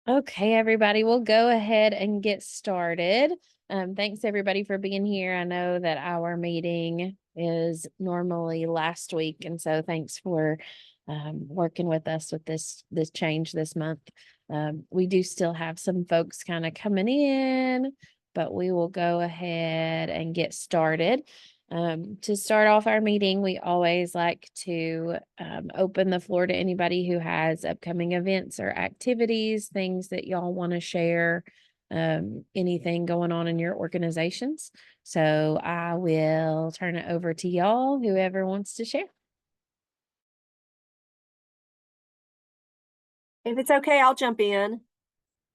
Okay, everybody, we'll go ahead and get started. Thanks everybody for being here. I know that our meeting is normally last week, and so thanks for working with us with this change this month. We do still have some folks kind of coming in, but we will go ahead and get started. To start off our meeting, we always like to open the floor to anybody who has upcoming events or activities, things that y'all want to share, anything going on in your organizations. So I will turn it over to y'all, whoever wants to share. If it's okay, I'll jump in.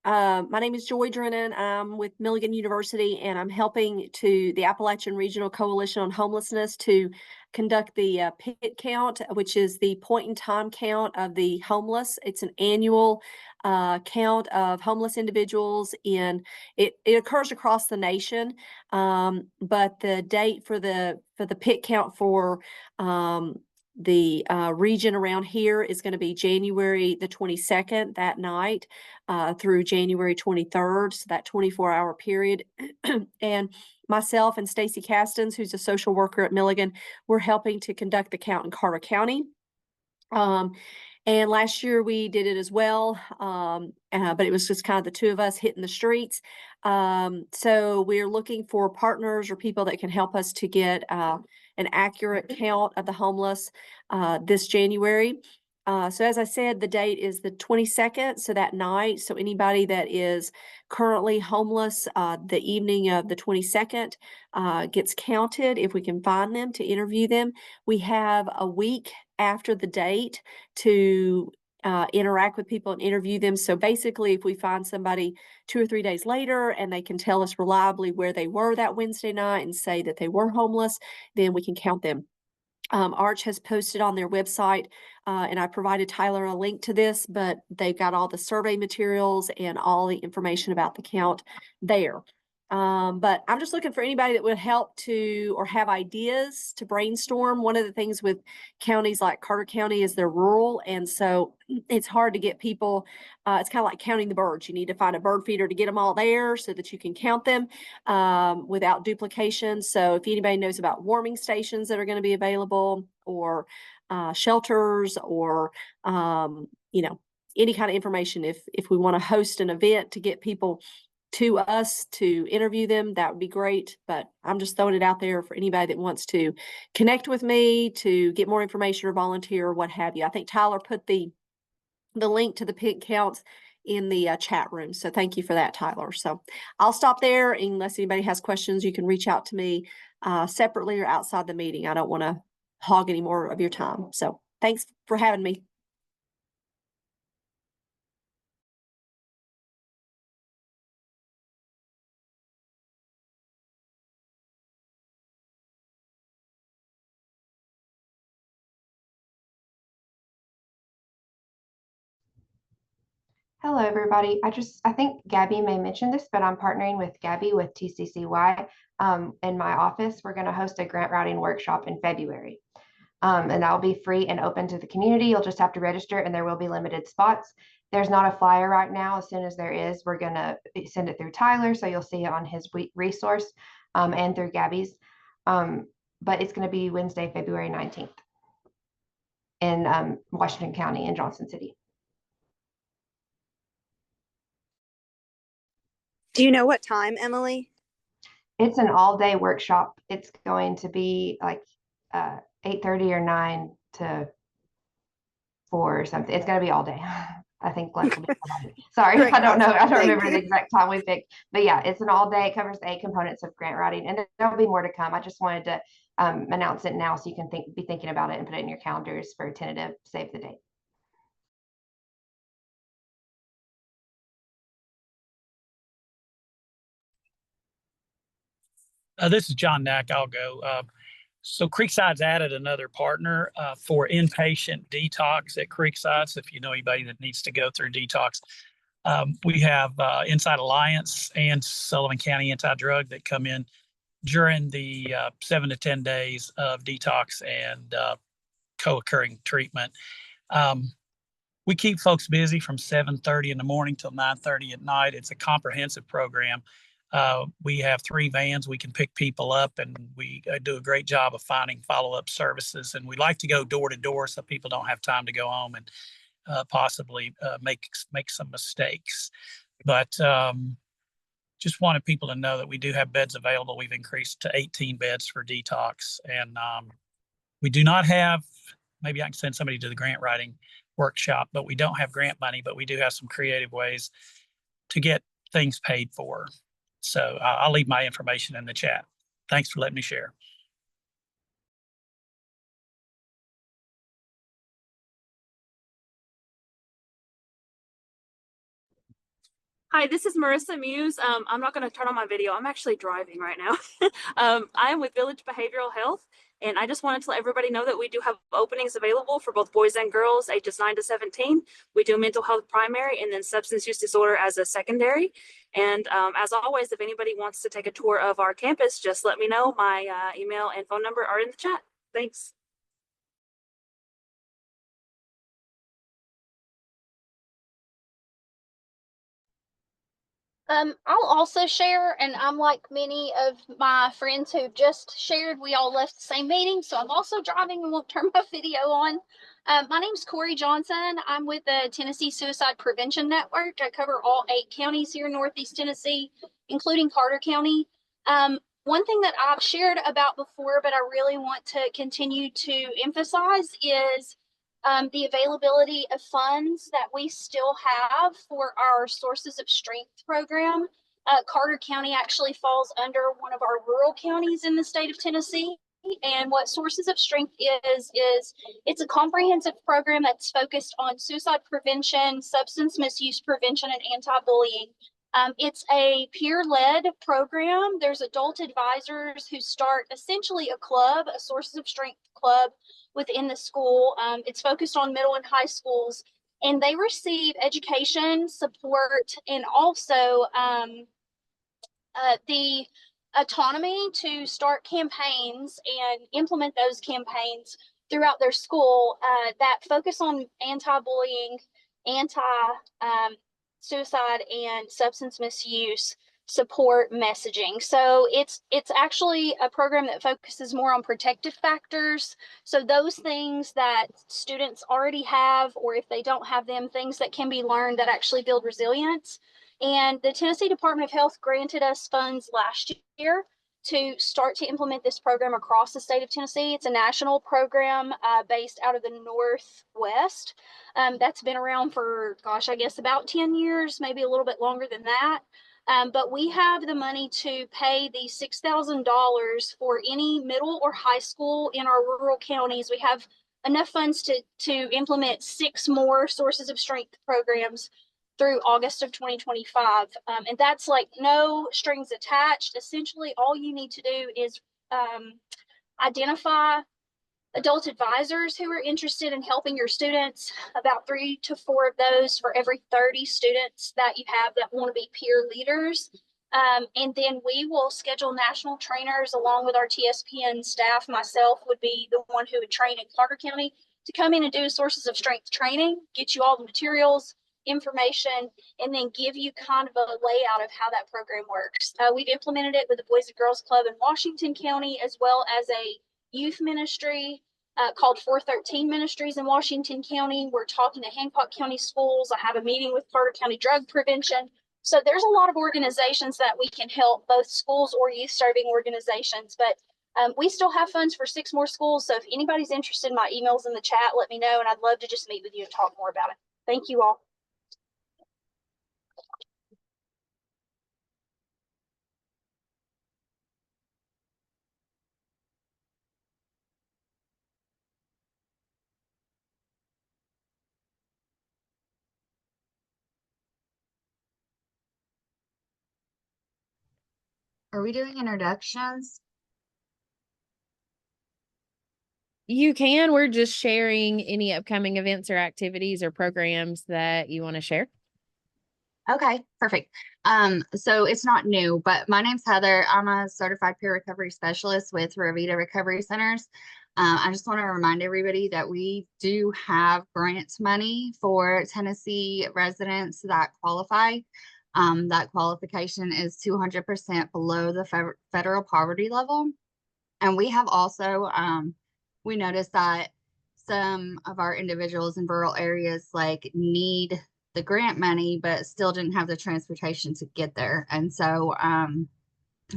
My name is Joy Drennan. I'm with Milligan University, and I'm helping to the Appalachian Regional Coalition on Homelessness to conduct the PIT count, which is the point in time count of the homeless. It's an annual count of homeless individuals, and it occurs across the nation. But the date for the PIT count for the region around here is going to be January the 22nd that night through January 23rd, so that 24-hour period. And myself and Stacy Castens, who's a social worker at Milligan, we're helping to conduct the count in Carter County. And last year we did it as well, but it was just kind of the two of us hitting the streets. So we're looking for partners or people that can help us to get an accurate count of the homeless this January. So as I said, the date is the 22nd, so that night. So anybody that is currently homeless, the evening of the 22nd gets counted if we can find them to interview them. We have a week after the date to interact with people and interview them. So basically, if we find somebody 2 or 3 days later and they can tell us reliably where they were that Wednesday night and say that they were homeless, then we can count them. Arch has posted on their website, and I provided Tyler a link to this, but they've got all the survey materials and all the information about the count there. But I'm just looking for anybody that would help to or have ideas to brainstorm. One of the things with counties like Carter County is they're rural, and so it's hard to get people. It's kind of like counting the birds. You need to find a bird feeder to get them all there so that you can count them without duplication. So if anybody knows about warming stations that are going to be available, or shelters, or any kind of information, if we want to host an event to get people to us to interview them, that would be great. But I'm just throwing it out there for anybody that wants to connect with me to get more information or volunteer or what have you. I think Tyler put the link to the PIT counts in the chat room. So thank you for that, Tyler. So I'll stop there. Unless anybody has questions, you can reach out to me separately or outside the meeting. I don't want to hog any more of your time. So thanks for having me. Hello, everybody. I think Gabby may mention this, but I'm partnering with Gabby with TCCY. In my office, we're going to host a grant writing workshop in February. And that'll be free and open to the community. You'll just have to register, and there will be limited spots. There's not a flyer right now. As soon as there is, we're going to send it through Tyler, so you'll see it on his resource and through Gabby's. But it's going to be Wednesday, February 19th in Washington County in Johnson City. Do you know what time, Emily? It's an all-day workshop. It's going to be like 8:30 or 9 to 4 or something. It's going to be all day. I think lunch will be sorry, Great. I don't know. I don't Thank remember you. the exact time we picked, but yeah, it's an all day. It covers the 8 components of grant writing, and there'll be more to come. I just wanted to announce it now so you can be thinking about it and put it in your calendars for a tentative save the date. This is John Knack. I'll go. So Creekside's added another partner for inpatient detox at Creekside. So if you know anybody that needs to go through detox, we have Inside Alliance and Sullivan County Anti-Drug that come in during the 7 to 10 days of detox and co-occurring treatment. we keep folks busy from 7:30 in the morning till 9:30 at night. It's a comprehensive program. We have 3 vans. We can pick people up, and we do a great job of finding follow-up services. And we like to go door to door so people don't have time to go home and possibly make some mistakes. But just wanted people to know that we do have beds available. We've increased to 18 beds for detox, and we do not have. Maybe I can send somebody to the grant writing workshop, but we don't have grant money. But we do have some creative ways to get things paid for. So I'll leave my information in the chat. Thanks for letting me share. Hi, this is Marissa Muse. I'm not going to turn on my video. I'm actually driving right now. I am with Village Behavioral Health, and I just wanted to let everybody know that we do have openings available for both boys and girls ages 9 to 17. We do mental health primary and then substance use disorder as a secondary. And as always, if anybody wants to take a tour of our campus, just let me know. My email and phone number are in the chat. Thanks. I'll also share, and I'm like many of my friends who just shared, we all left the same meeting, so I'm also driving and won't turn my video on. My name's Corey Johnson. I'm with the Tennessee Suicide Prevention Network. I cover all 8 counties here in Northeast Tennessee, including Carter County. One thing that I've shared about before, but I really want to continue to emphasize is the availability of funds that we still have for our Sources of Strength program. Carter County actually falls under one of our rural counties in the state of Tennessee. And what Sources of Strength is it's a comprehensive program that's focused on suicide prevention, substance misuse prevention, and anti-bullying. It's a peer-led program. There's adult advisors who start essentially a club, a Sources of Strength club within the school. It's focused on middle and high schools, and they receive education, support, and also the autonomy to start campaigns and implement those campaigns throughout their school that focus on anti-bullying, suicide, and substance misuse support messaging. So it's actually a program that focuses more on protective factors. So those things that students already have, or if they don't have them, things that can be learned that actually build resilience. And the Tennessee Department of Health granted us funds last year to start to implement this program across the state of Tennessee. It's a national program based out of the Northwest. That's been around for, gosh, I guess about 10 years, maybe a little bit longer than that. But we have the money to pay the $6,000 for any middle or high school in our rural counties. We have enough funds to implement 6 more Sources of Strength programs through August of 2025. And that's like no strings attached. Essentially, all you need to do is identify adult advisors who are interested in helping your students, about 3 to 4 of those for every 30 students that you have that want to be peer leaders. And then we will schedule national trainers along with our TSPN staff. Myself would be the one who would train in Carter County to come in and do Sources of Strength training, get you all the materials, information, and then give you kind of a layout of how that program works. We've implemented it with the Boys and Girls Club in Washington County, as well as a youth ministry called 413 Ministries in Washington County. We're talking to Hancock County schools. I have a meeting with Carter County Drug Prevention. So there's a lot of organizations that we can help, both schools or youth serving organizations. But we still have funds for 6 more schools. So if anybody's interested, my email's in the chat. Let me know, and I'd love to just meet with you and talk more about it. Thank you all. Are we doing introductions? You can. We're just sharing any upcoming events or activities or programs that you want to share. Okay, perfect. So it's not new, but my name's Heather. I'm a certified peer recovery specialist with Revita Recovery Centers. I just want to remind everybody that we do have grant money for Tennessee residents that qualify. That qualification is 200% below the federal poverty level. And we have also, we noticed that some of our individuals in rural areas like need the grant money, but still didn't have the transportation to get there. And so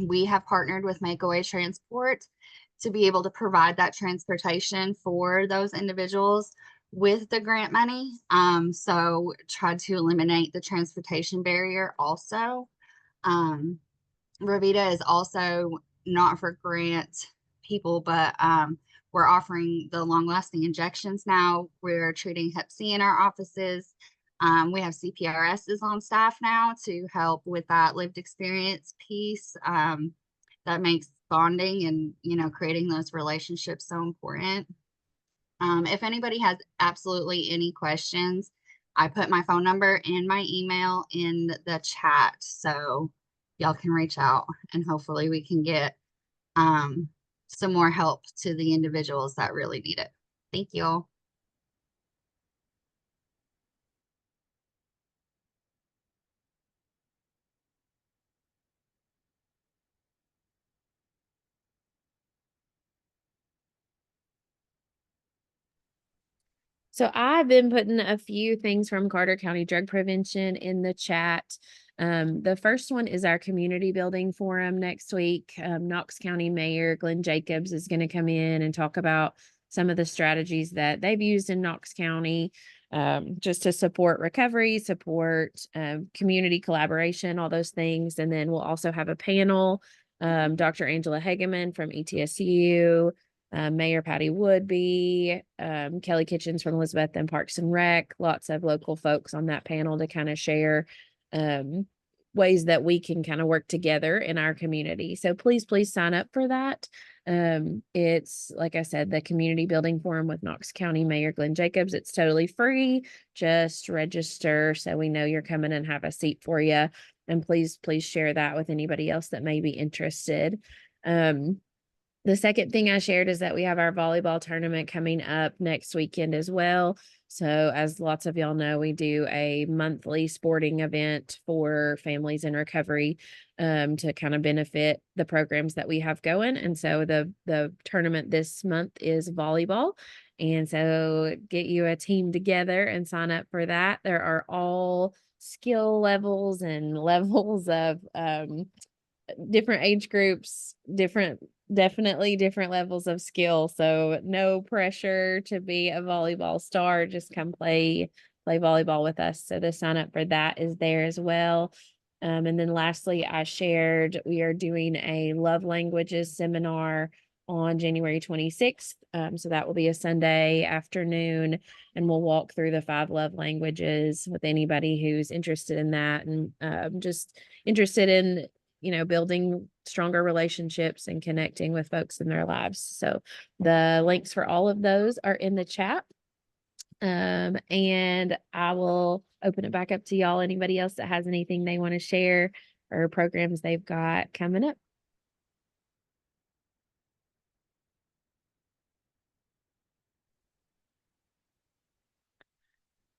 we have partnered with Makeaway Transport to be able to provide that transportation for those individuals with the grant money. So try to eliminate the transportation barrier also. Revita is also not for grant people, but we're offering the long-lasting injections now. We're treating Hep C in our offices. We have CPRSs on staff now to help with that lived experience piece. That makes bonding and, you know, creating those relationships so important. If anybody has absolutely any questions, I put my phone number and my email in the chat, so y'all can reach out and hopefully we can get some more help to the individuals that really need it. Thank you all. So I've been putting a few things from Carter County Drug Prevention in the chat. The first one is our community building forum next week. Knox County Mayor Glenn Jacobs is going to come in and talk about some of the strategies that they've used in Knox County, just to support recovery, support community collaboration, all those things. And then we'll also have a panel, Dr. Angela Hageman from ETSU, Mayor Patty Woodby, Kelly Kitchens from Elizabeth and Parks and Rec, lots of local folks on that panel to kind of share ways that we can kind of work together in our community. So please sign up for that. It's, like I said, the community building forum with Knox County Mayor Glenn Jacobs. It's totally free. Just register so we know you're coming and have a seat for you. And please share that with anybody else that may be interested. The second thing I shared is that we have our volleyball tournament coming up next weekend as well. So as lots of y'all know, we do a monthly sporting event for families in recovery to kind of benefit the programs that we have going. And so the tournament this month is volleyball. And so get you a team together and sign up for that. There are all skill levels and levels of different age groups, definitely different levels of skill. So no pressure to be a volleyball star. Just come play volleyball with us. So the sign up for that is there as well. And then lastly, I shared we are doing a love languages seminar on January 26th. So that will be a Sunday afternoon, and we'll walk through the 5 love languages with anybody who's interested in that and just interested in, you know, building stronger relationships and connecting with folks in their lives. So the links for all of those are in the chat. And I will open it back up to y'all. Anybody else that has anything they want to share or programs they've got coming up.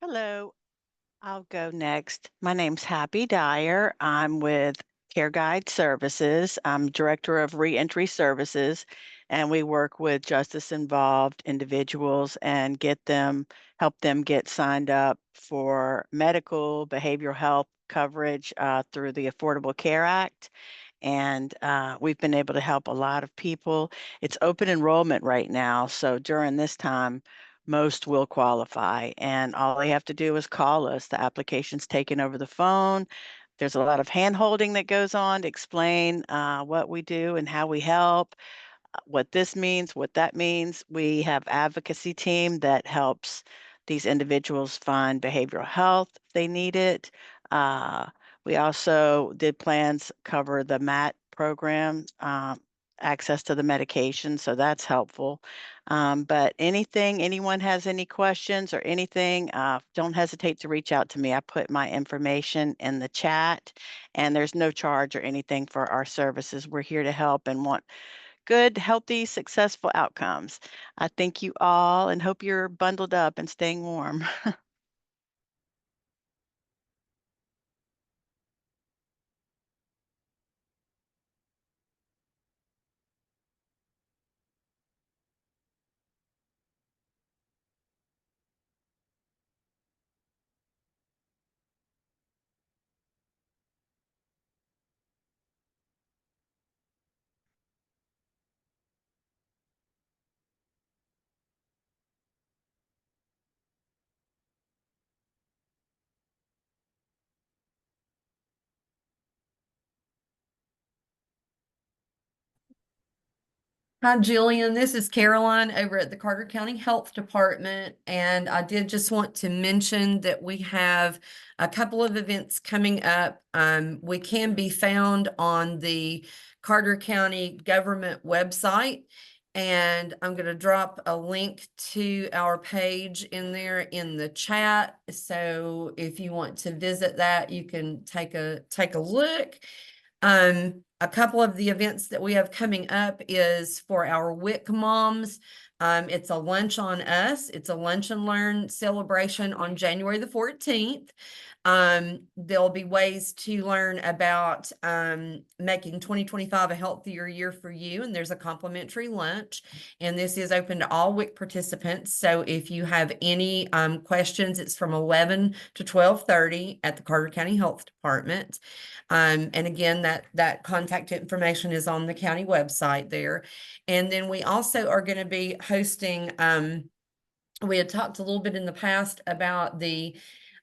Hello, I'll go next. My name's Happy Dyer. I'm with Care Guide Services. I'm Director of Reentry Services, and we work with justice-involved individuals and help them get signed up for medical, behavioral health coverage through the Affordable Care Act. And we've been able to help a lot of people. It's open enrollment right now, so during this time, most will qualify, and all they have to do is call us. The application's taken over the phone. There's a lot of hand-holding that goes on to explain what we do and how we help, what this means, what that means. We have advocacy team that helps these individuals find behavioral health if they need it. We also did plans cover the MAT program, access to the medication, so that's helpful. But anyone has any questions or anything, don't hesitate to reach out to me. I put my information in the chat, and there's no charge or anything for our services. We're here to help and want good, healthy, successful outcomes. I thank you all and hope you're bundled up and staying warm. Hi, Jillian. This is Caroline over at the Carter County Health Department. And I did just want to mention that we have a couple of events coming up. We can be found on the Carter County government website. And I'm going to drop a link to our page in there in the chat. So if you want to visit that, you can take a look. A couple of the events that we have coming up is for our WIC moms. It's a lunch on us. It's a lunch and learn celebration on January the 14th. There'll be ways to learn about making 2025 a healthier year for you, and there's a complimentary lunch, and this is open to all WIC participants. So if you have any questions, it's from 11 to 12:30 at the Carter County Health Department. And again, that contact information is on the county website there. And then we also are going to be hosting, we had talked a little bit in the past about the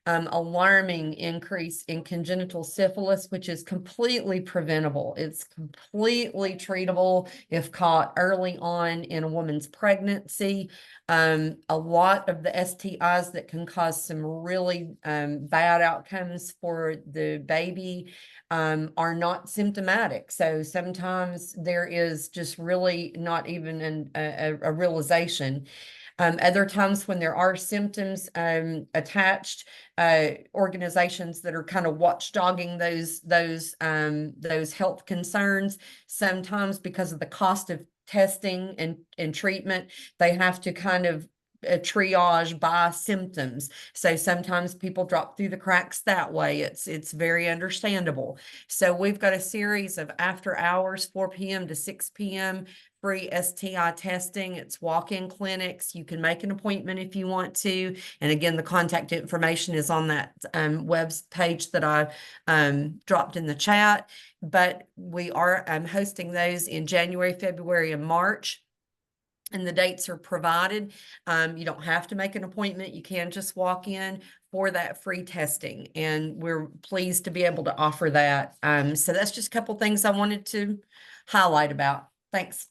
alarming increase in congenital syphilis, which is completely preventable. It's completely treatable if caught early on in a woman's pregnancy. A lot of the STIs that can cause some really bad outcomes for the baby are not symptomatic. So sometimes there is just really not even a realization. Other times when there are symptoms attached, organizations that are kind of watchdogging those health concerns, sometimes because of the cost of testing and treatment, they have to kind of triage by symptoms. So sometimes people drop through the cracks that way. It's very understandable. So we've got a series of after hours, 4 p.m. to 6 p.m. free STI testing. It's walk-in clinics. You can make an appointment if you want to. And again, the contact information is on that web page that I dropped in the chat. But we are hosting those in January, February, and March. And the dates are provided. You don't have to make an appointment. You can just walk in for that free testing. And we're pleased to be able to offer that. So that's just a couple things I wanted to highlight about. Thanks.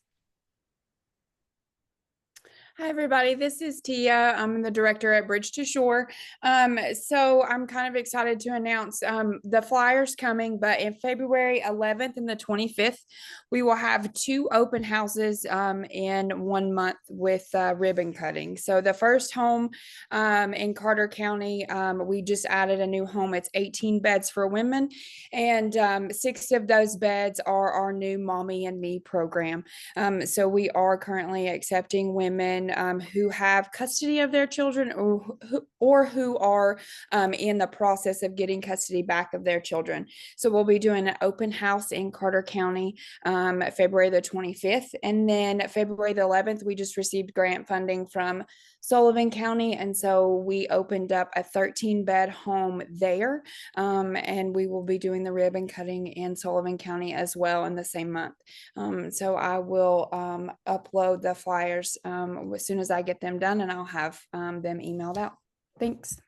Hi, everybody. This is Tia. I'm the director at Bridge to Shore. So I'm kind of excited to announce the flyers coming, but in February 11th and the 25th, we will have 2 open houses in 1 month with ribbon cutting. So the first home in Carter County, we just added a new home. It's 18 beds for women, and 6 of those beds are our new Mommy and Me program. So we are currently accepting women who have custody of their children or who are in the process of getting custody back of their children. So we'll be doing an open house in Carter County February the 25th. And then February the 11th, we just received grant funding from Sullivan County. And so we opened up a 13-bed home there. And we will be doing the ribbon cutting in Sullivan County as well in the same month. So I will upload the flyers as soon as I get them done, and I'll have them emailed out. Thanks.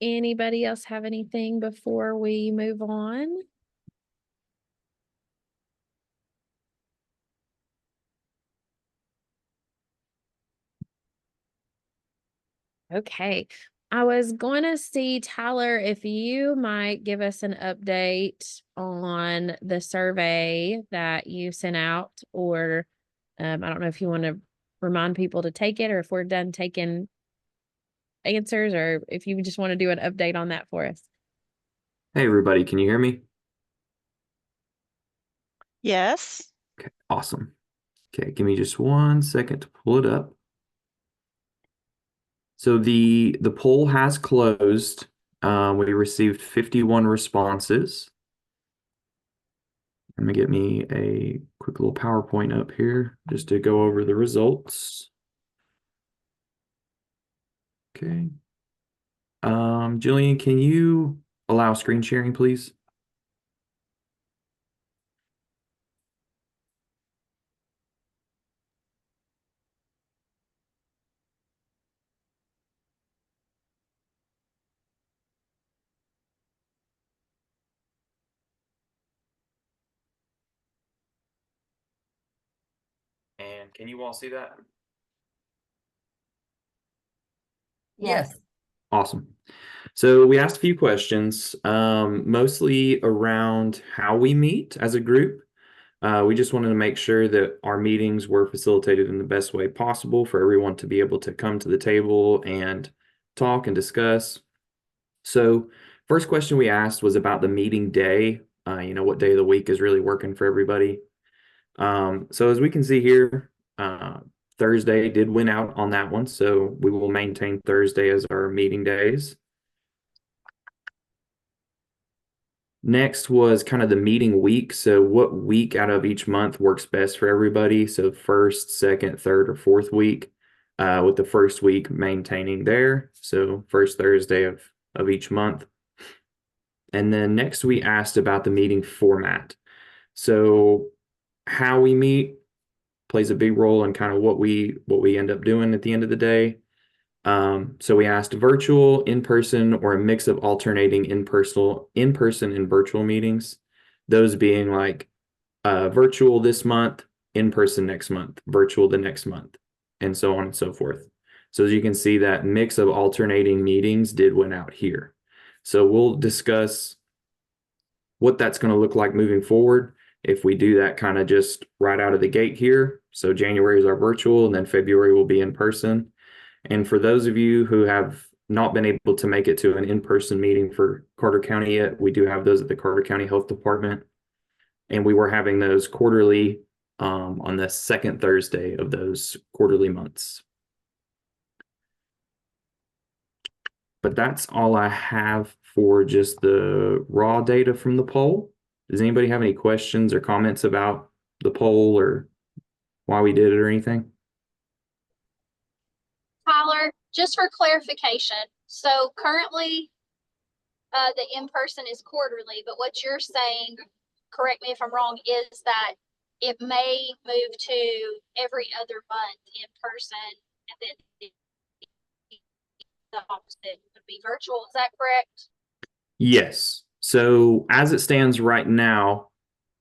Anybody else have anything before we move on? Okay. I was going to see, Tyler, if you might give us an update on the survey that you sent out, or I don't know if you want to remind people to take it, or if we're done taking answers, or if you just want to do an update on that for us. Hey, everybody, can you hear me? Yes. Okay, awesome. Okay, give me just 1 second to pull it up. So the poll has closed. We received 51 responses. Let me get me a quick little PowerPoint up here just to go over the results. Okay. Jillian, can you allow screen sharing, please? And can you all see that? Yes. Awesome. So we asked a few questions, mostly around how we meet as a group. We just wanted to make sure that our meetings were facilitated in the best way possible for everyone to be able to come to the table and talk and discuss. So first question we asked was about the meeting day, what day of the week is really working for everybody. So as we can see here, Thursday did win out on that one, so we will maintain Thursday as our meeting days. Next was kind of the meeting week. So what week out of each month works best for everybody? So first, second, third, or fourth week, with the first week maintaining there. So first Thursday of each month. And then next we asked about the meeting format. So how we meet plays a big role in kind of what we end up doing at the end of the day. So we asked virtual, in-person, or a mix of alternating in-person and virtual meetings. Those being like virtual this month, in-person next month, virtual the next month, and so on and so forth. So as you can see, that mix of alternating meetings did win out here. So we'll discuss what that's going to look like moving forward if we do that kind of just right out of the gate here. So January is our virtual, and then February will be in person. And for those of you who have not been able to make it to an in-person meeting for Carter County yet, we do have those at the Carter County Health Department. And we were having those quarterly on the second Thursday of those quarterly months. But that's all I have for just the raw data from the poll. Does anybody have any questions or comments about the poll or why we did it or anything? Tyler, just for clarification, so currently the in-person is quarterly, but what you're saying, correct me if I'm wrong, is that it may move to every other month in person, and then the opposite would be virtual. Is that correct? Yes. So as it stands right now,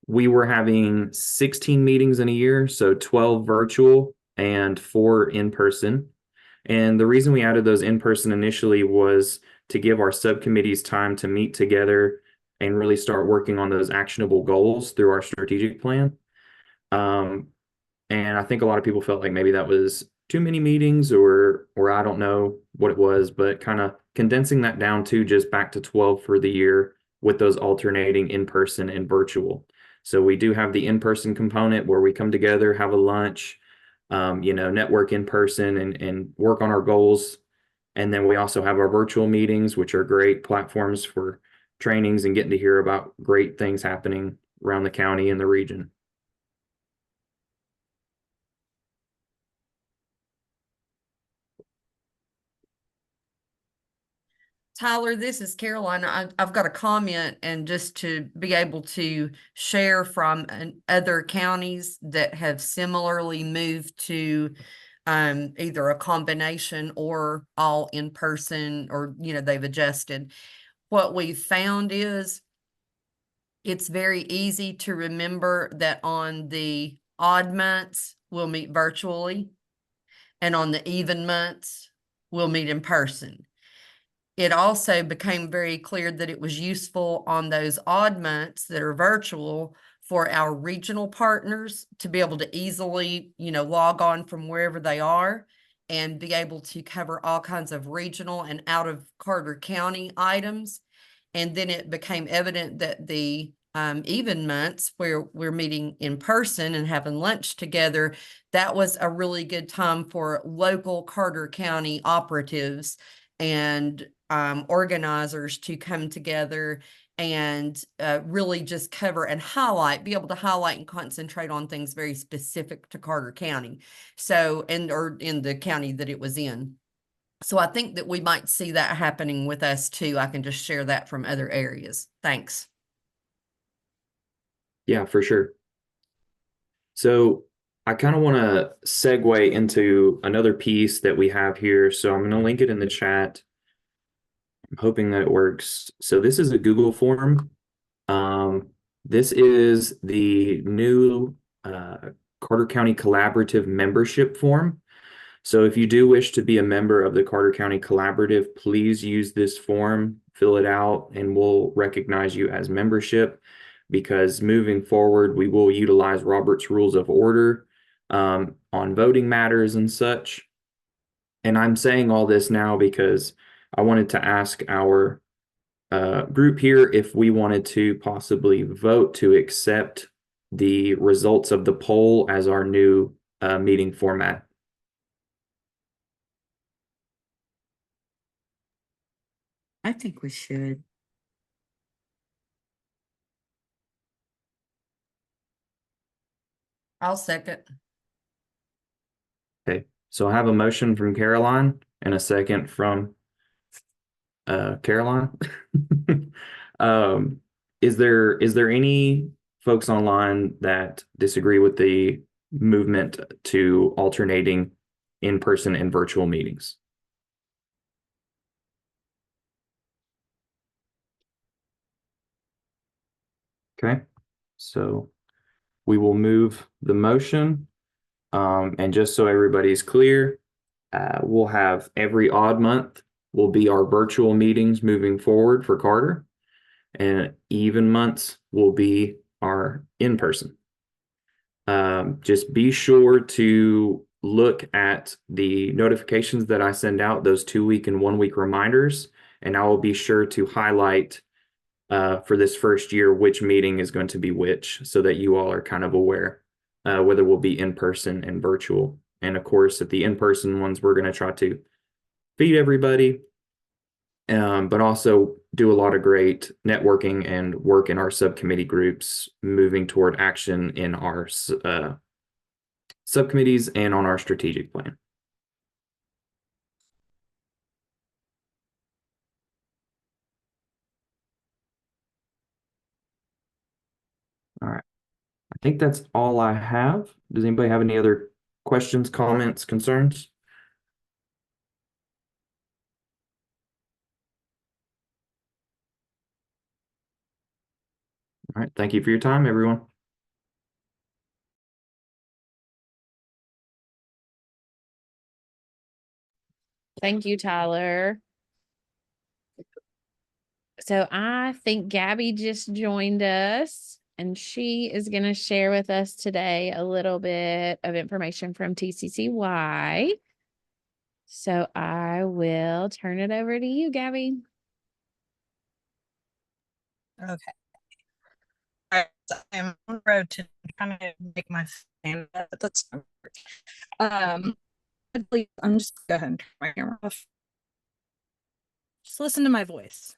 we were having 16 meetings in a year, so 12 virtual and 4 in person. And the reason we added those in person initially was to give our subcommittees time to meet together and really start working on those actionable goals through our strategic plan. And I think a lot of people felt like maybe that was too many meetings, or I don't know what it was, but kind of condensing that down to just back to 12 for the year with those alternating in person and virtual. So we do have the in-person component where we come together, have a lunch, network in person and work on our goals. And then we also have our virtual meetings, which are great platforms for trainings and getting to hear about great things happening around the county and the region. Tyler, this is Caroline. I've got a comment, and just to be able to share from other counties that have similarly moved to either a combination or all in person, or, they've adjusted. What we've found is it's very easy to remember that on the odd months, we'll meet virtually, and on the even months, we'll meet in person. It also became very clear that it was useful on those odd months that are virtual for our regional partners to be able to easily, log on from wherever they are and be able to cover all kinds of regional and out of Carter County items. And then it became evident that the even months where we're meeting in person and having lunch together, that was a really good time for local Carter County operatives and organizers to come together and really just cover and be able to highlight and concentrate on things very specific to Carter County. So, or in the county that it was in. So I think that we might see that happening with us too. I can just share that from other areas. Thanks. Yeah, for sure. So I kind of want to segue into another piece that we have here. So I'm going to link it in the chat. I'm hoping that it works. So this is a Google form. This is the new Carter County Collaborative membership form. So if you do wish to be a member of the Carter County Collaborative, please use this form, fill it out, and we'll recognize you as membership, because moving forward, we will utilize Robert's Rules of Order on voting matters and such. And I'm saying all this now because I wanted to ask our group here if we wanted to possibly vote to accept the results of the poll as our new meeting format. I think we should. I'll second. Okay, so I have a motion from Caroline and a second from Caroline. Is there any folks online that disagree with the movement to alternating in-person and virtual meetings? Okay, so we will move the motion. And just so everybody's clear, we'll have every odd month will be our virtual meetings moving forward for Carter, and even months will be our in-person. Just be sure to look at the notifications that I send out, those 2-week and 1-week reminders, and I will be sure to highlight for this first year which meeting is going to be which, so that you all are kind of aware whether we'll be in person and virtual. And of course, at the in-person ones, we're going to try to feed everybody, but also do a lot of great networking and work in our subcommittee groups, moving toward action in our subcommittees and on our strategic plan. All right. I think that's all I have. Does anybody have any other questions, comments, concerns? All right. Thank you for your time, everyone. Thank you, Tyler. So I think Gabby just joined us, and she is going to share with us today a little bit of information from TCCY. So I will turn it over to you, Gabby. Okay. All right, so I'm on the road to kind of make my stand up, but that's I'm just go ahead and turn my camera off. Just listen to my voice.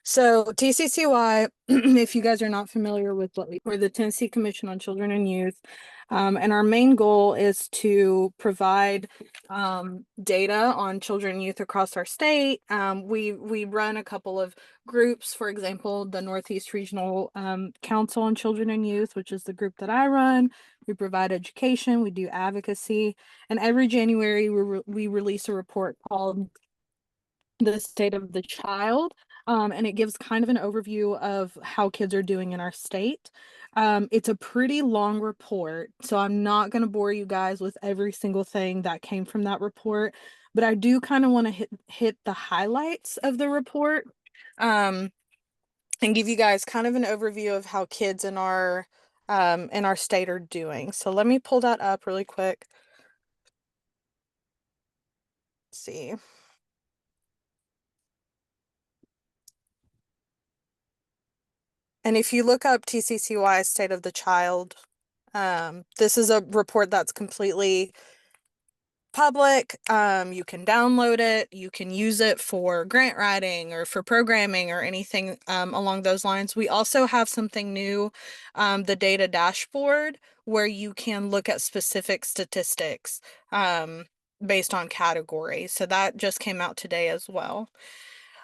So TCCY, if you guys are not familiar with we're the Tennessee Commission on Children and Youth, and our main goal is to provide data on children and youth across our state. We run a couple of groups, for example, the Northeast Regional Council on Children and Youth, which is the group that I run. We provide education, we do advocacy, and every January we release a report called The State of the Child. And it gives kind of an overview of how kids are doing in our state. It's a pretty long report, so I'm not going to bore you guys with every single thing that came from that report, but I do kind of want to hit the highlights of the report. and give you guys kind of an overview of how kids in our state are doing. So let me pull that up really quick. Let's see. And if you look up TCCY State of the Child, this is a report that's completely public. You can download it. You can use it for grant writing or for programming or anything along those lines. We also have something new, the data dashboard, where you can look at specific statistics based on category. So that just came out today as well.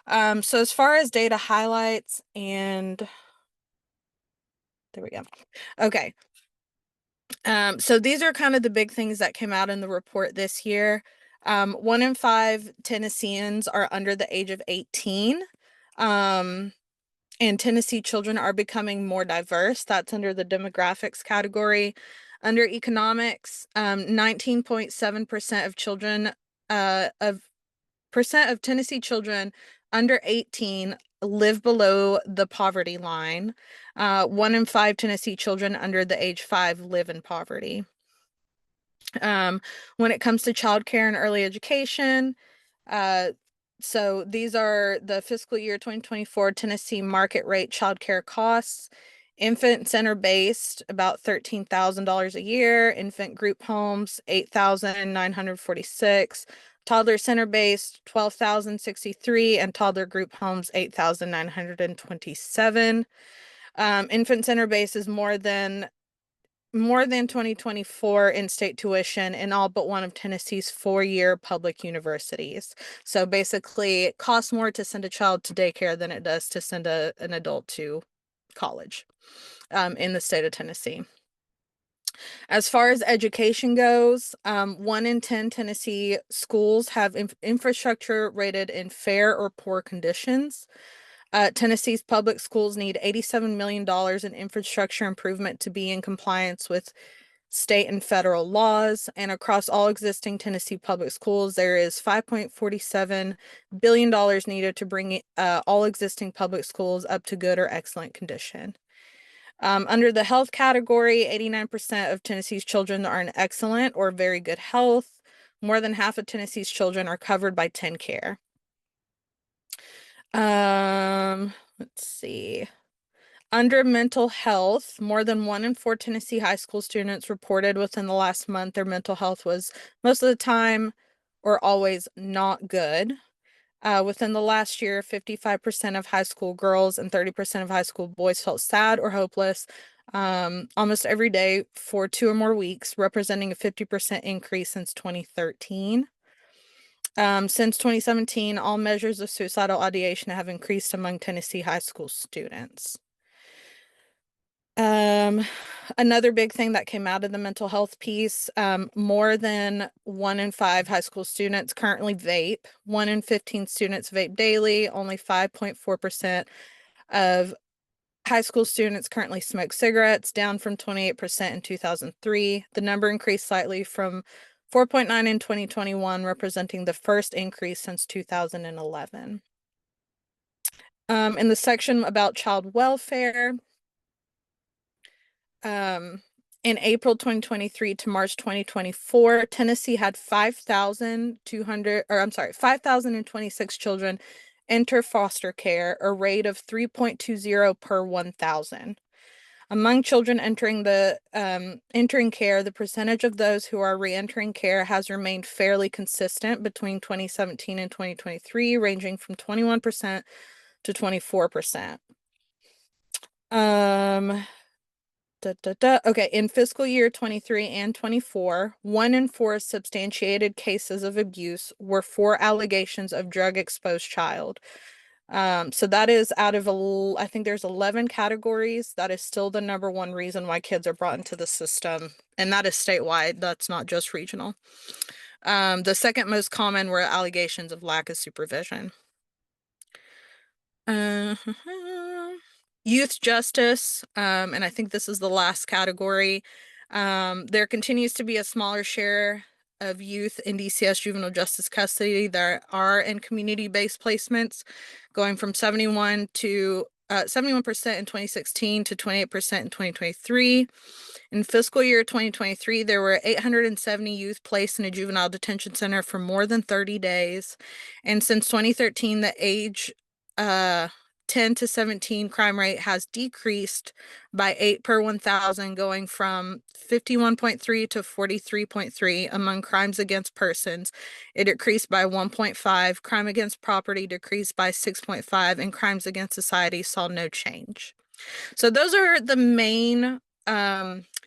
So as far as data highlights, and there we go. Okay. So these are kind of the big things that came out in the report this year. 1 in 5 Tennesseans are under the age of 18. And Tennessee children are becoming more diverse. That's under the demographics category. Under economics, 19.7% of children of Tennessee children under 18 live below the poverty line. 1 in 5 Tennessee children under the age 5 live in poverty. When it comes to childcare and early education, so these are the fiscal year 2024 Tennessee market rate childcare costs. Infant center based, about $13,000 a year. Infant group homes, $8,946. Toddler center based, $12,063, and toddler group homes, $8,927. Infant center base is more than 2024 in-state tuition in all but one of Tennessee's 4-year public universities. So basically, it costs more to send a child to daycare than it does to send an adult to college in the state of Tennessee. As far as education goes, 1 in 10 Tennessee schools have infrastructure rated in fair or poor conditions. Tennessee's public schools need $87 million in infrastructure improvement to be in compliance with state and federal laws. And across all existing Tennessee public schools, there is $5.47 billion needed to bring all existing public schools up to good or excellent condition. Under the health category, 89% of Tennessee's children are in excellent or very good health. More than half of Tennessee's children are covered by TennCare. Let's see. Under mental health, more than 1 in 4 Tennessee high school students reported within the last month their mental health was most of the time or always not good. Within the last year, 55% of high school girls and 30% of high school boys felt sad or hopeless almost every day for 2 or more weeks, representing a 50% increase since 2013. Since 2017, all measures of suicidal ideation have increased among Tennessee high school students. Another big thing that came out of the mental health piece, more than 1 in 5 high school students currently vape. 1 in 15 students vape daily. Only 5.4% of high school students currently smoke cigarettes, down from 28% in 2003. The number increased slightly from 4.9 in 2021, representing the first increase since 2011. In the section about child welfare, in April 2023 to March 2024, Tennessee had 5,026 children enter foster care, a rate of 3.20 per 1,000. Among children entering care, the percentage of those who are re-entering care has remained fairly consistent between 2017 and 2023, ranging from 21% to 24%. Okay, in fiscal year 23 and 24, 1 in 4 substantiated cases of abuse were for allegations of drug-exposed child. So that is out of, I think there's 11 categories. That is still the number one reason why kids are brought into the system. And that is statewide. That's not just regional. The second most common were allegations of lack of supervision. Youth justice, and I think this is the last category. There continues to be a smaller share of youth in DCS juvenile justice custody that are in community-based placements, going from 71% to 71% in 2016 to 28% in 2023. In fiscal year 2023, there were 870 youth placed in a juvenile detention center for more than 30 days. And since 2013, the age 10 to 17 crime rate has decreased by 8 per 1,000, going from 51.3 to 43.3 among crimes against persons. It decreased by 1.5. Crime against property decreased by 6.5, and crimes against society saw no change. So those are the main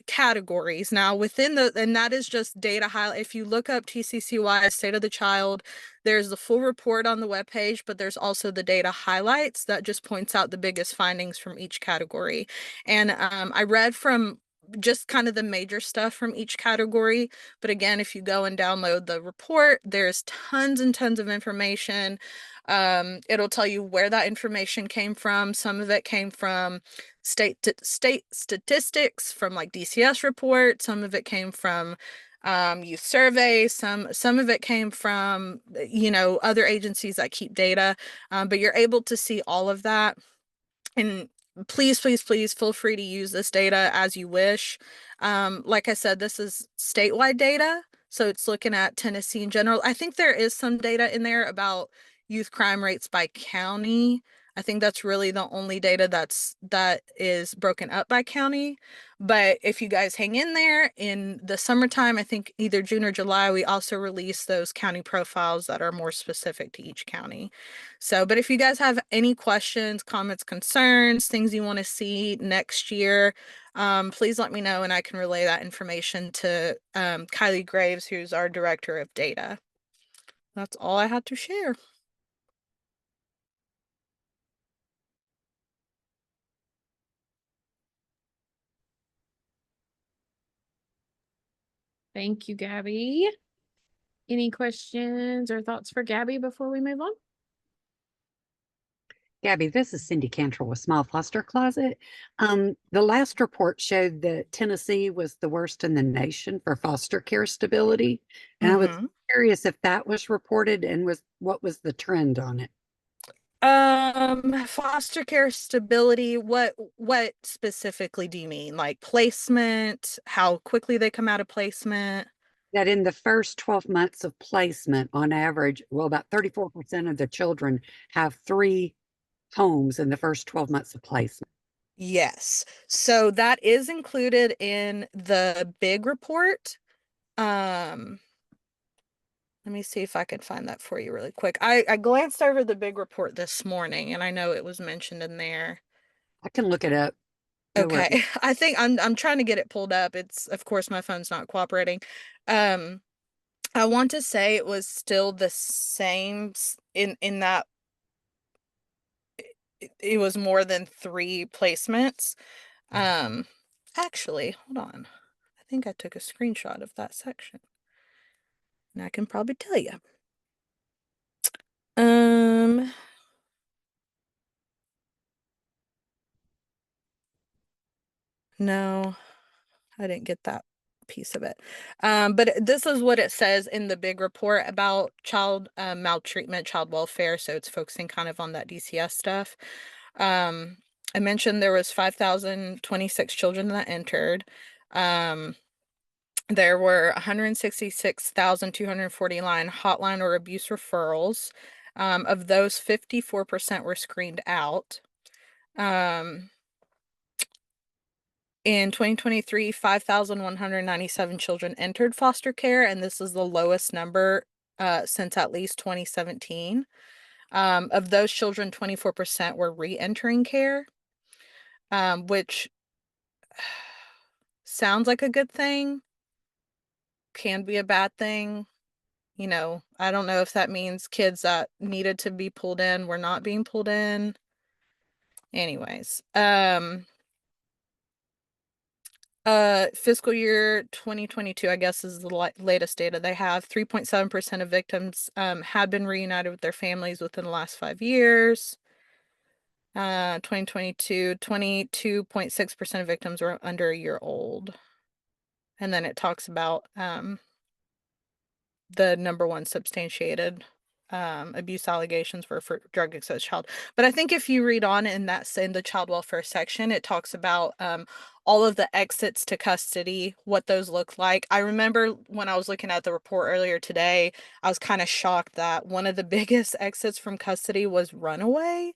categories. Now within and that is just data highlight. If you look up TCCY State of the Child, there's the full report on the webpage, but there's also the data highlights that just points out the biggest findings from each category. And I read from just kind of the major stuff from each category. But again, if you go and download the report, there's tons and tons of information. It'll tell you where that information came from. Some of it came from state statistics from like DCS report. Some of it came from youth surveys. Some of it came from, other agencies that keep data. But you're able to see all of that. And please feel free to use this data as you wish. Like I said, this is statewide data, so it's looking at Tennessee in general. I think there is some data in there about youth crime rates by county. I think that's really the only data that is broken up by county. But if you guys hang in there in the summertime, I think either June or July, we also release those county profiles that are more specific to each county. So, but if you guys have any questions, comments, concerns, things you want to see next year, please let me know and I can relay that information to Kylie Graves, who's our director of data. That's all I had to share. Thank you, Gabby. Any questions or thoughts for Gabby before we move on? Gabby, this is Cindy Cantrell with Small Foster Closet. The last report showed that Tennessee was the worst in the nation for foster care stability. And I was curious if that was reported and what was the trend on it? Foster care stability, what specifically do you mean? Like placement, how quickly they come out of placement? That in the first 12 months of placement, on average, well, about 34% of the children have 3 homes in the first 12 months of placement. Yes. So that is included in the big report. Let me see if I can find that for you really quick. I glanced over the big report this morning and I know it was mentioned in there. I can look it up. Okay. I think I'm trying to get it pulled up. It's, of course, my phone's not cooperating. I want to say it was still the same in that it was more than 3 placements. Actually, hold on. I think I took a screenshot of that section. And I can probably tell you. No, I didn't get that piece of it. But this is what it says in the big report about child maltreatment, child welfare. So it's focusing kind of on that DCS stuff. I mentioned there was 5,026 children that entered. There were 166,249 hotline or abuse referrals. Of those, 54% were screened out. In 2023, 5,197 children entered foster care, and this is the lowest number since at least 2017. Of those children, 24% were re-entering care, which sounds like a good thing, can be a bad thing. I don't know if that means kids that needed to be pulled in were not being pulled in. Anyways, fiscal year 2022, I guess, is the latest data they have. 3.7% of victims had been reunited with their families within the last 5 years. 2022, 22.6% of victims were under a year old. And then it talks about the number 1 substantiated abuse allegations were for drug access child. But I think if you read on in the child welfare section, it talks about all of the exits to custody, what those look like. I remember when I was looking at the report earlier today, I was kind of shocked that one of the biggest exits from custody was runaway,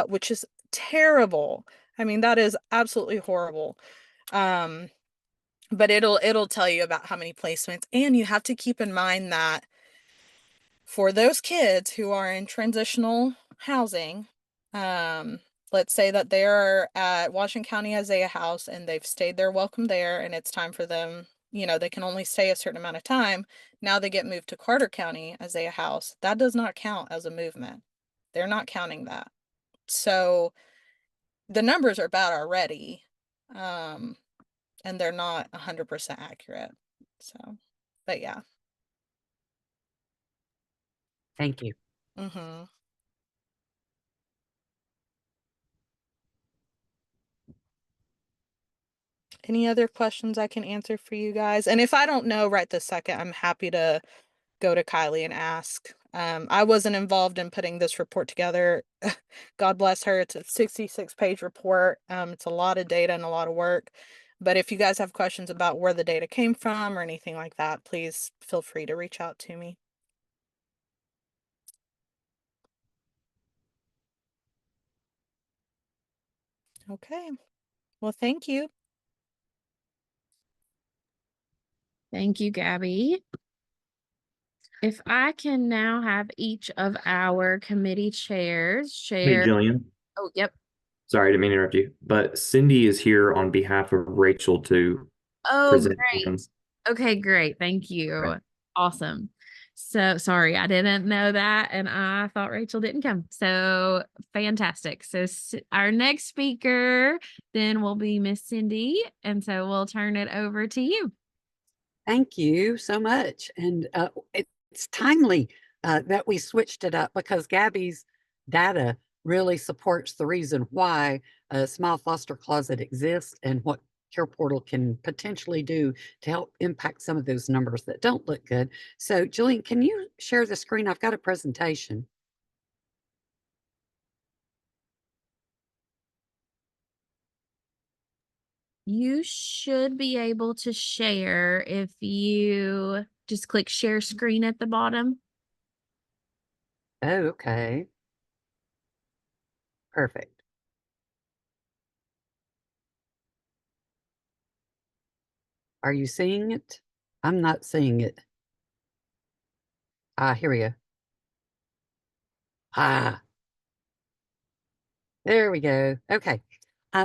which is terrible. I mean, that is absolutely horrible. But it'll tell you about how many placements, and you have to keep in mind that for those kids who are in transitional housing, let's say that they're at Washington County Isaiah House and they've stayed their welcome there, and it's time for them, they can only stay a certain amount of time. Now they get moved to Carter County Isaiah House. That does not count as a movement. They're not counting that. So the numbers are bad already. And they're not 100% accurate. So, but yeah. Thank you. Mm-hmm. Any other questions I can answer for you guys? And if I don't know right this second, I'm happy to go to Kylie and ask. I wasn't involved in putting this report together. God bless her. It's a 66-page report. It's a lot of data and a lot of work. But if you guys have questions about where the data came from or anything like that, please feel free to reach out to me. Okay. Well, thank you. Thank you, Gabby. If I can now have each of our committee chairs Hey, share. Jillian. Oh, yep. Sorry, I didn't mean to interrupt you, but Cindy is here on behalf of Rachel to Oh, present great. items. Okay, great. Thank you. Right. Awesome. So sorry, I didn't know that, and I thought Rachel didn't come. So fantastic. So our next speaker then will be Miss Cindy, and so we'll turn it over to you. Thank you so much. And it's timely that we switched it up because Gabby's data really supports the reason why a Smile Foster Closet exists and what Care Portal can potentially do to help impact some of those numbers that don't look good. So Jillian, can you share the screen? I've got a presentation. You should be able to share if you just click share screen at the bottom. Oh, okay. Perfect. Are you seeing it? I'm not seeing it. Ah, here we go. Ah, there we go. Okay.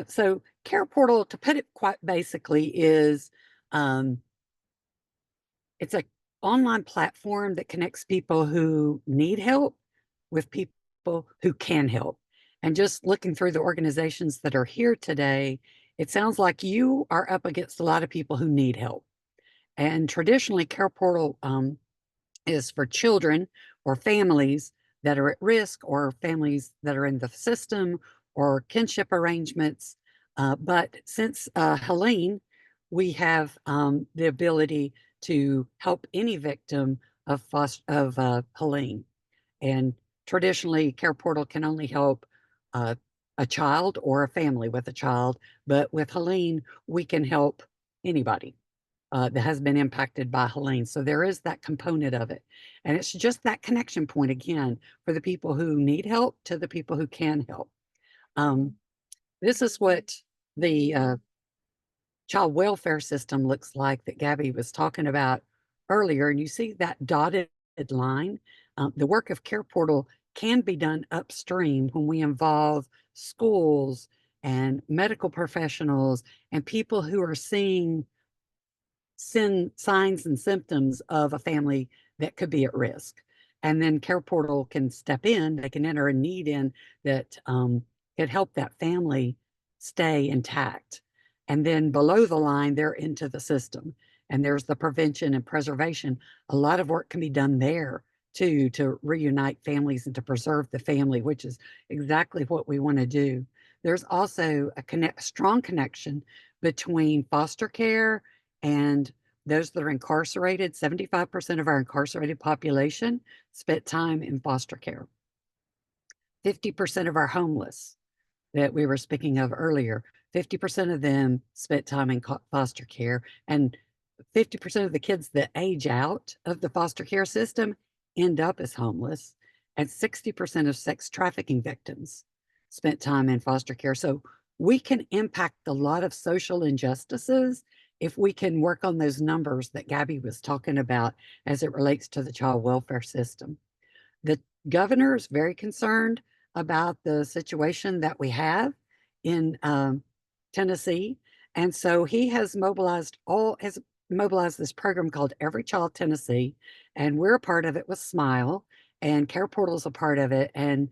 So Care Portal, to put it quite basically, is it's a online platform that connects people who need help with people who can help. And just looking through the organizations that are here today, it sounds like you are up against a lot of people who need help. And traditionally, Care Portal is for children or families that are at risk or families that are in the system or kinship arrangements. But since Helene, we have the ability to help any victim of Helene. And traditionally, Care Portal can only help a child or a family with a child. But with Helene, we can help anybody that has been impacted by Helene. So there is that component of it. And it's just that connection point again for the people who need help to the people who can help. This is what the child welfare system looks like that Gabby was talking about earlier. And you see that dotted line. The work of Care Portal can be done upstream when we involve schools and medical professionals and people who are seeing signs and symptoms of a family that could be at risk. And then Care Portal can step in, they can enter a need in that could help that family stay intact. And then below the line, they're into the system. And there's the prevention and preservation. A lot of work can be done there too, to reunite families and to preserve the family, which is exactly what we want to do. There's also a strong connection between foster care and those that are incarcerated, 75% of our incarcerated population spent time in foster care. 50% of our homeless that we were speaking of earlier, 50% of them spent time in foster care, and 50% of the kids that age out of the foster care system end up as homeless, and 60% of sex trafficking victims spent time in foster care. So we can impact a lot of social injustices if we can work on those numbers that Gabby was talking about as it relates to the child welfare system. The governor is very concerned about the situation that we have in Tennessee. And so he has mobilized this program called Every Child Tennessee, and we're a part of it with Smile, and Care Portal's a part of it, and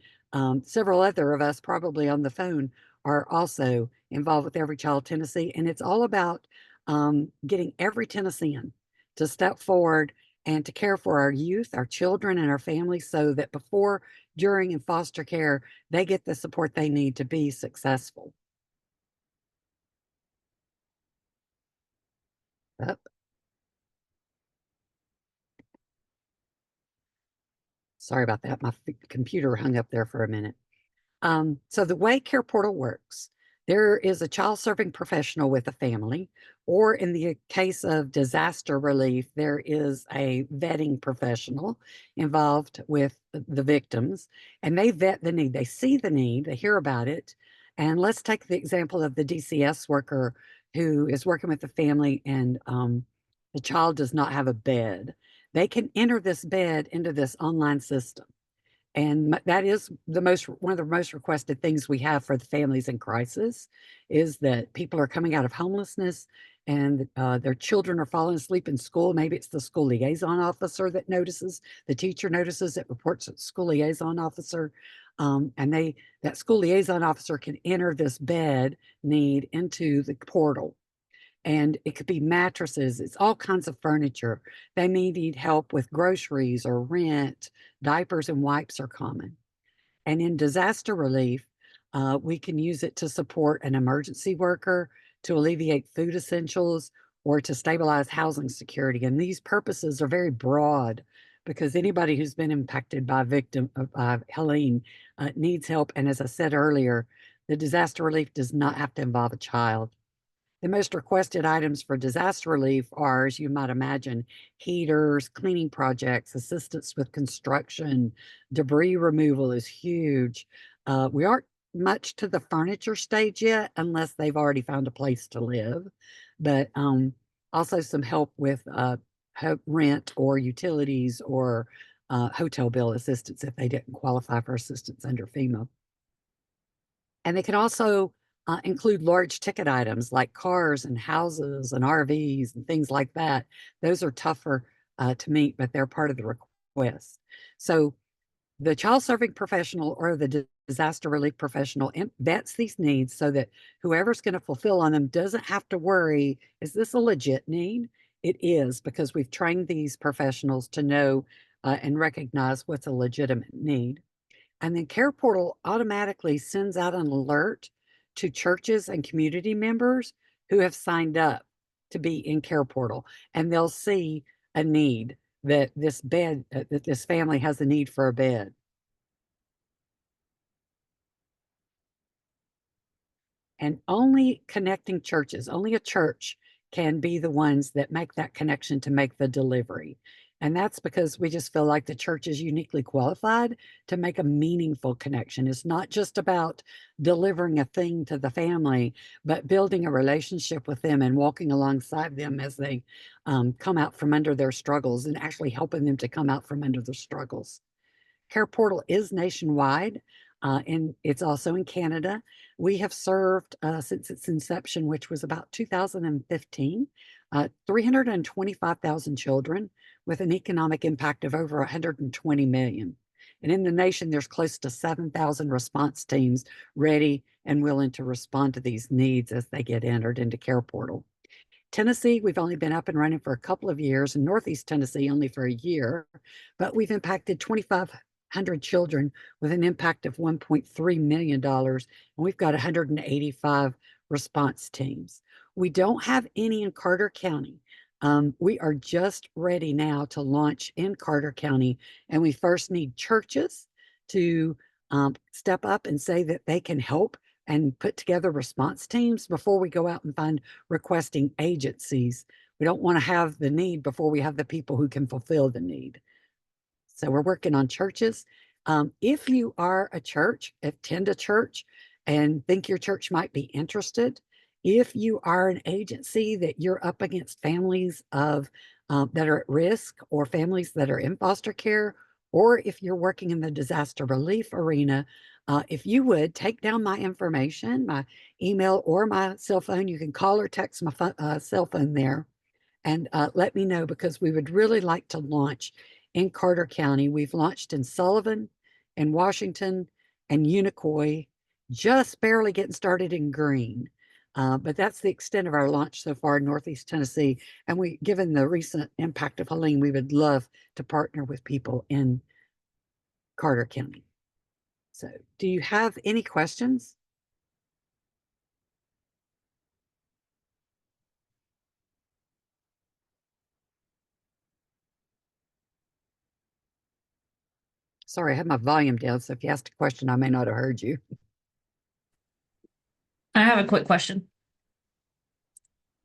several other of us probably on the phone are also involved with Every Child Tennessee. And it's all about getting every Tennessean to step forward and to care for our youth, our children, and our families so that before, during, and foster care, they get the support they need to be successful. Up. Sorry about that. My computer hung up there for a minute. So the way Care Portal works, there is a child serving professional with a family, or in the case of disaster relief, there is a vetting professional involved with the victims, and they vet the need. They see the need, they hear about it. And let's take the example of the DCS worker who is working with the family and the child does not have a bed. They can enter this bed into this online system. And that is one of the most requested things we have for the families in crisis is that people are coming out of homelessness and their children are falling asleep in school. Maybe it's the school liaison officer that notices, the teacher notices, it reports to the school liaison officer. And that school liaison officer can enter this bed need into the portal. And it could be mattresses, it's all kinds of furniture. They may need help with groceries or rent, diapers and wipes are common. And in disaster relief, we can use it to support an emergency worker, to alleviate food essentials, or to stabilize housing security. And these purposes are very broad because anybody who's been impacted by Helene needs help. And as I said earlier, the disaster relief does not have to involve a child. The most requested items for disaster relief are, as you might imagine, heaters, cleaning projects, assistance with construction, debris removal is huge. We aren't much to the furniture stage yet, unless they've already found a place to live, but also some help with rent or utilities or hotel bill assistance if they didn't qualify for assistance under FEMA. And they can also include large ticket items like cars and houses and RVs and things like that. Those are tougher to meet, but they're part of the request. So the child serving professional or the disaster relief professional vets these needs so that whoever's going to fulfill on them doesn't have to worry, is this a legit need? It is, because we've trained these professionals to know and recognize what's a legitimate need. And then Care Portal automatically sends out an alert to churches and community members who have signed up to be in Care Portal, and they'll see a need that this family has a need for a bed. And only connecting churches, only a church can be the ones that make that connection to make the delivery. And that's because we just feel like the church is uniquely qualified to make a meaningful connection. It's not just about delivering a thing to the family, but building a relationship with them and walking alongside them as they come out from under their struggles and actually helping them to come out from under their struggles. Care Portal is nationwide, and it's also in Canada. We have served since its inception, which was about 2015, 325,000 children with an economic impact of over 120 million. And in the nation, there's close to 7,000 response teams ready and willing to respond to these needs as they get entered into Care Portal. Tennessee, we've only been up and running for a couple of years, and Northeast Tennessee only for a year, but we've impacted 2,500 children with an impact of $1.3 million, and we've got 185 response teams. We don't have any in Carter County. We are just ready now to launch in Carter County, and we first need churches to step up and say that they can help and put together response teams before we go out and find requesting agencies. We don't want to have the need before we have the people who can fulfill the need. So we're working on churches. If you are a church, attend a church and think your church might be interested, if you are an agency that you're up against families of that are at risk or families that are in foster care, or if you're working in the disaster relief arena, if you would take down my information, my email or my cell phone, you can call or text my cell phone there and let me know, because we would really like to launch in Carter County. We've launched in Sullivan and Washington and Unicoi, just barely getting started in Greene. But that's the extent of our launch so far in Northeast Tennessee. And given the recent impact of Helene, we would love to partner with people in Carter County. So do you have any questions? Sorry, I have my volume down, so if you asked a question, I may not have heard you. I have a quick question.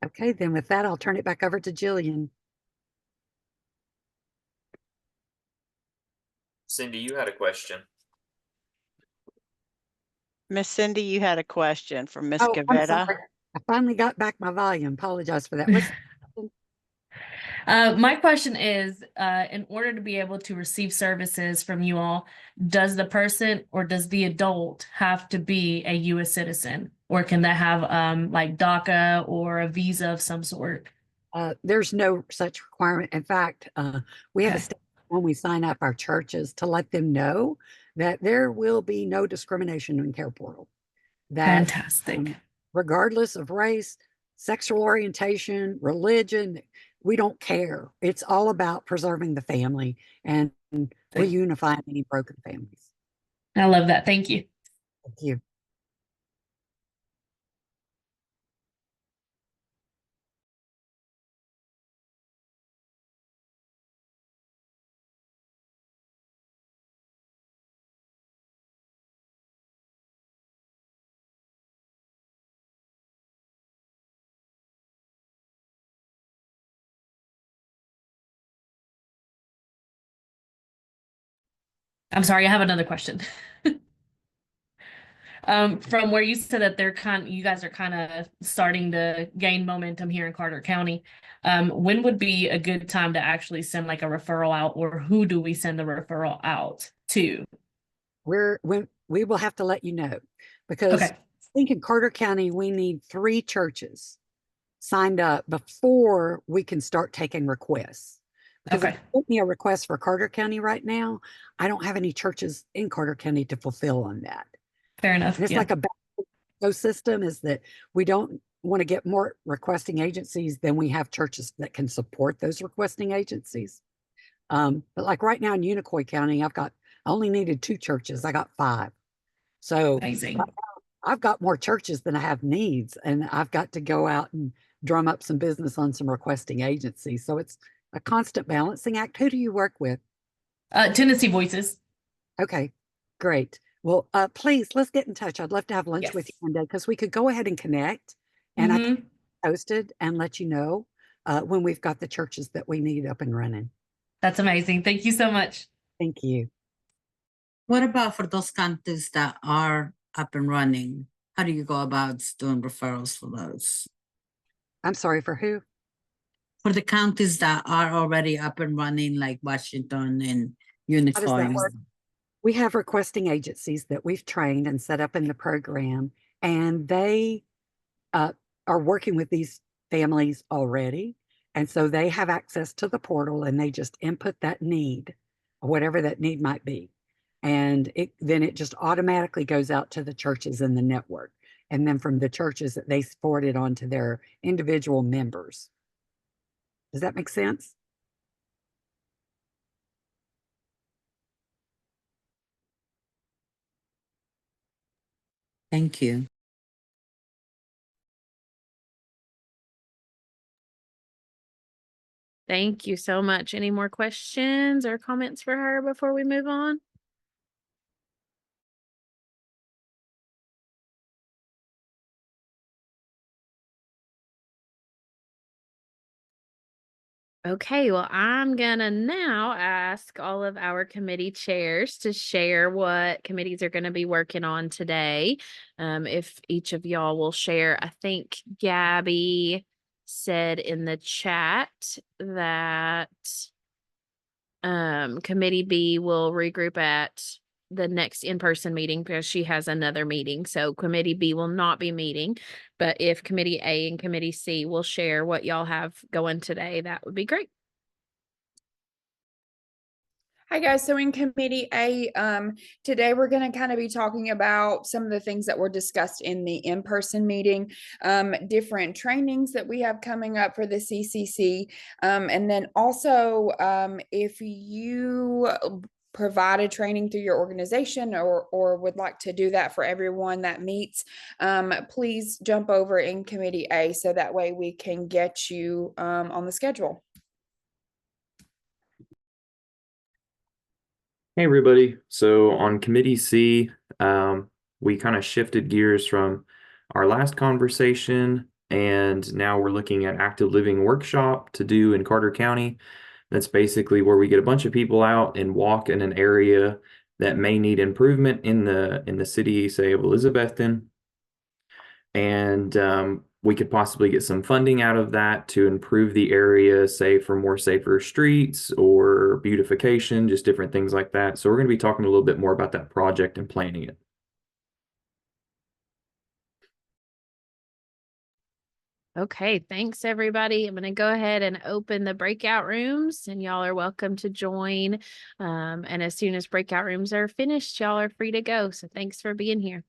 Okay, then with that, I'll turn it back over to Jillian. Cindy, you had a question. Miss Cindy, you had a question for Miss Oh, I'm Gavetta. sorry. I finally got back my volume. Apologize for that. What's My question is, in order to be able to receive services from you all, does the person or does the adult have to be a U.S. citizen, or can they have like DACA or a visa of some sort? There's no such requirement. In fact, we have a Okay. step when we sign up our churches to let them know that there will be no discrimination in Care Portal. That Fantastic. regardless of race, sexual orientation, religion, we don't care. It's all about preserving the family and reunifying any broken families. I love that. Thank you. Thank you. I'm sorry, I have another question. From where you said that you guys are kind of starting to gain momentum here in Carter County, when would be a good time to actually send like a referral out, or who do we send the referral out to? We will have to let you know, because Okay. I think in Carter County, we need 3 churches signed up before we can start taking requests. Because if Okay. you put me a request for Carter County right now, I don't have any churches in Carter County to fulfill on that. Fair enough. And it's Yeah. like a ecosystem, is that we don't want to get more requesting agencies than we have churches that can support those requesting agencies. But like right now in Unicoi County, I only needed 2 churches. I got 5. So Amazing. right now, I've got more churches than I have needs, and I've got to go out and drum up some business on some requesting agencies. So it's a constant balancing act. Who do you work with? Tennessee Voices. Okay, great. Well, please, let's get in touch. I'd love to have lunch Yes. with you one day, because we could go ahead and connect, and I can post it and let you know when we've got the churches that we need up and running. That's amazing. Thank you so much. Thank you. What about for those counties that are up and running? How do you go about doing referrals for those? I'm sorry, for who? For the counties that are already up and running, like Washington and How does that Unicoi. work? We have requesting agencies that we've trained and set up in the program, and they are working with these families already. And so they have access to the portal, and they just input that need, whatever that need might be. And then it just automatically goes out to the churches in the network. And then from the churches, they forward it on to their individual members. Does that make sense? Thank you. Thank you so much. Any more questions or comments for her before we move on? Okay, well, I'm gonna now ask all of our committee chairs to share what committees are gonna be working on today. If each of y'all will share, I think Gabby said in the chat that Committee B will regroup at the next in-person meeting because she has another meeting. So Committee B will not be meeting. But if Committee A and Committee C will share what y'all have going today, that would be great. Hi guys, so in Committee A, today we're going to kind of be talking about some of the things that were discussed in the in-person meeting, different trainings that we have coming up for the CCC, and then also if you provide a training through your organization or would like to do that for everyone that meets, please jump over in Committee A so that way we can get you on the schedule. Hey, everybody. So on Committee C, we kind of shifted gears from our last conversation, and now we're looking at active living workshop to do in Carter County. That's basically where we get a bunch of people out and walk in an area that may need improvement in the city, say, of Elizabethton. And we could possibly get some funding out of that to improve the area, say for more safer streets or beautification, just different things like that. So we're going to be talking a little bit more about that project and planning it. Okay, thanks everybody. I'm going to go ahead and open the breakout rooms and y'all are welcome to join. And as soon as breakout rooms are finished, y'all are free to go. So thanks for being here.